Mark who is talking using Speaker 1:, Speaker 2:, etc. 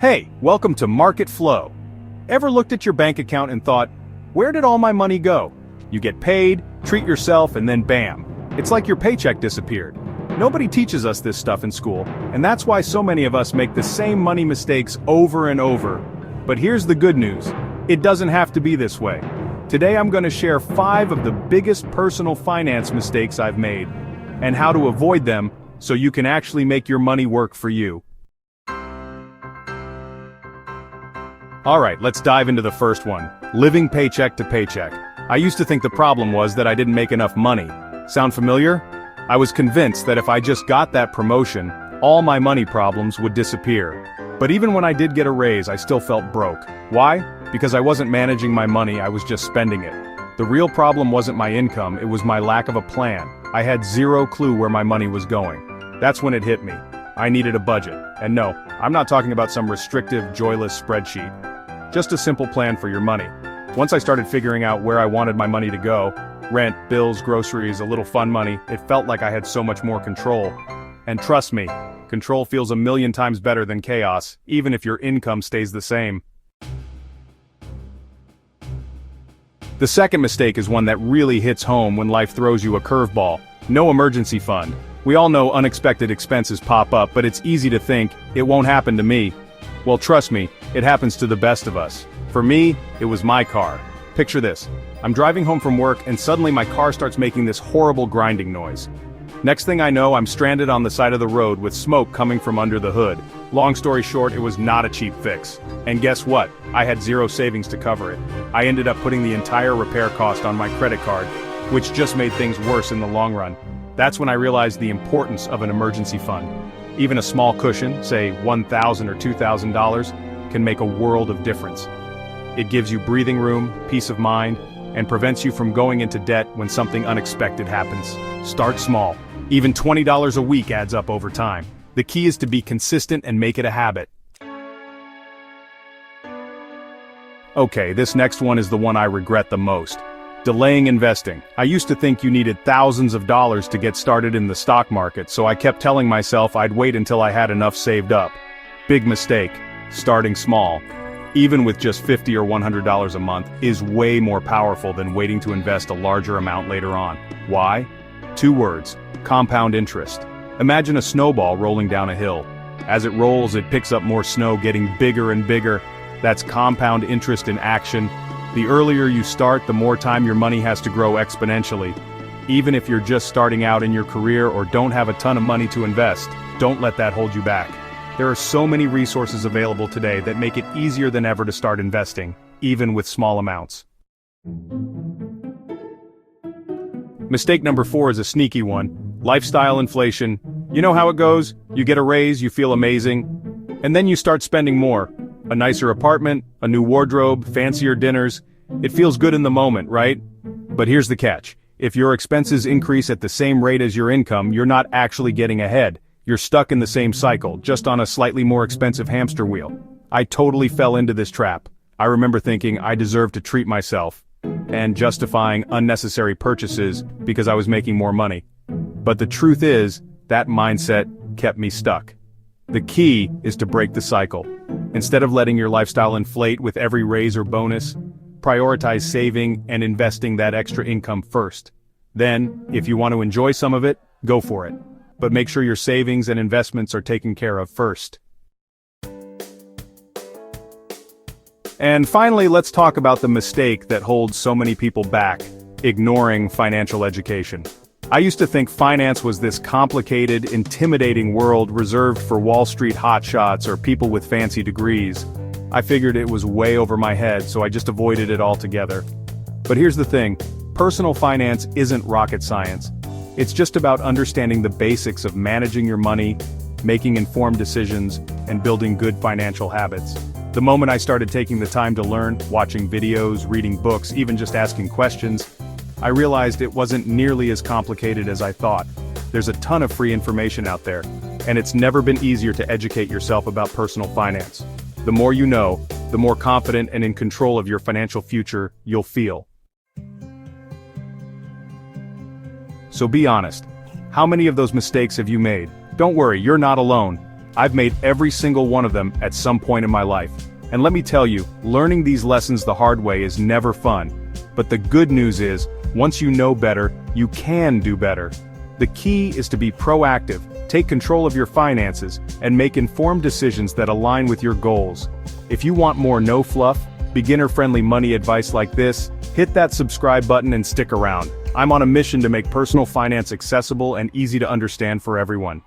Speaker 1: Hey, welcome to Market Flow. Ever looked at your bank account and thought, where did all my money go? You get paid, treat yourself, and then bam. It's like your paycheck disappeared. Nobody teaches us this stuff in school, and that's why so many of us make the same money mistakes over and over. But here's the good news. It doesn't have to be this way. Today I'm going to share 5 of the biggest personal finance mistakes I've made, and how to avoid them so you can actually make your money work for you. Alright, let's dive into the first one. Living paycheck to paycheck. I used to think the problem was that I didn't make enough money. Sound familiar? I was convinced that if I just got that promotion, all my money problems would disappear. But even when I did get a raise, I still felt broke. Why? Because I wasn't managing my money, I was just spending it. The real problem wasn't my income, it was my lack of a plan. I had zero clue where my money was going. That's when it hit me. I needed a budget. And no, I'm not talking about some restrictive, joyless spreadsheet. Just a simple plan for your money. Once I started figuring out where I wanted my money to go, rent, bills, groceries, a little fun money, it felt like I had so much more control. And trust me, control feels a million times better than chaos, even if your income stays the same. The second mistake is one that really hits home when life throws you a curveball. No emergency fund. We all know unexpected expenses pop up, but it's easy to think, it won't happen to me. Well, trust me, it happens to the best of us. For me, it was my car. Picture this. I'm driving home from work and suddenly my car starts making this horrible grinding noise. Next thing I know, I'm stranded on the side of the road with smoke coming from under the hood. Long story short, it was not a cheap fix. And guess what? I had zero savings to cover it. I ended up putting the entire repair cost on my credit card, which just made things worse in the long run. That's when I realized the importance of an emergency fund. Even a small cushion, say $1,000 or $2,000, can make a world of difference. It gives you breathing room, peace of mind, and prevents you from going into debt when something unexpected happens. Start small. Even $20 a week adds up over time. The key is to be consistent and make it a habit. Okay, this next one is the one I regret the most. Delaying investing. I used to think you needed thousands of dollars to get started in the stock market, so I kept telling myself I'd wait until I had enough saved up. Big mistake. Starting small, even with just $50 or $100 a month, is way more powerful than waiting to invest a larger amount later on. Why? 2 words. Compound interest. Imagine a snowball rolling down a hill. As it rolls, it picks up more snow, getting bigger and bigger. That's compound interest in action. The earlier you start, the more time your money has to grow exponentially. Even if you're just starting out in your career or don't have a ton of money to invest, don't let that hold you back. There are so many resources available today that make it easier than ever to start investing, even with small amounts. Mistake number 4 is a sneaky one. Lifestyle inflation. You know how it goes? You get a raise, you feel amazing, and then you start spending more. A nicer apartment, a new wardrobe, fancier dinners. It feels good in the moment, right? But here's the catch. If your expenses increase at the same rate as your income, you're not actually getting ahead. You're stuck in the same cycle, just on a slightly more expensive hamster wheel. I totally fell into this trap. I remember thinking I deserved to treat myself, and justifying unnecessary purchases because I was making more money. But the truth is, that mindset kept me stuck. The key is to break the cycle. Instead of letting your lifestyle inflate with every raise or bonus, prioritize saving and investing that extra income first. Then, if you want to enjoy some of it, go for it. But make sure your savings and investments are taken care of first. And finally, let's talk about the mistake that holds so many people back: ignoring financial education. I used to think finance was this complicated, intimidating world reserved for Wall Street hotshots or people with fancy degrees. I figured it was way over my head, so I just avoided it altogether. But here's the thing, personal finance isn't rocket science. It's just about understanding the basics of managing your money, making informed decisions, and building good financial habits. The moment I started taking the time to learn, watching videos, reading books, even just asking questions, I realized it wasn't nearly as complicated as I thought. There's a ton of free information out there, and it's never been easier to educate yourself about personal finance. The more you know, the more confident and in control of your financial future you'll feel. So be honest. How many of those mistakes have you made? Don't worry, you're not alone. I've made every single one of them at some point in my life. And let me tell you, learning these lessons the hard way is never fun. But the good news is, once you know better, you can do better. The key is to be proactive, take control of your finances, and make informed decisions that align with your goals. If you want more no-fluff, beginner-friendly money advice like this, hit that subscribe button and stick around. I'm on a mission to make personal finance accessible and easy to understand for everyone.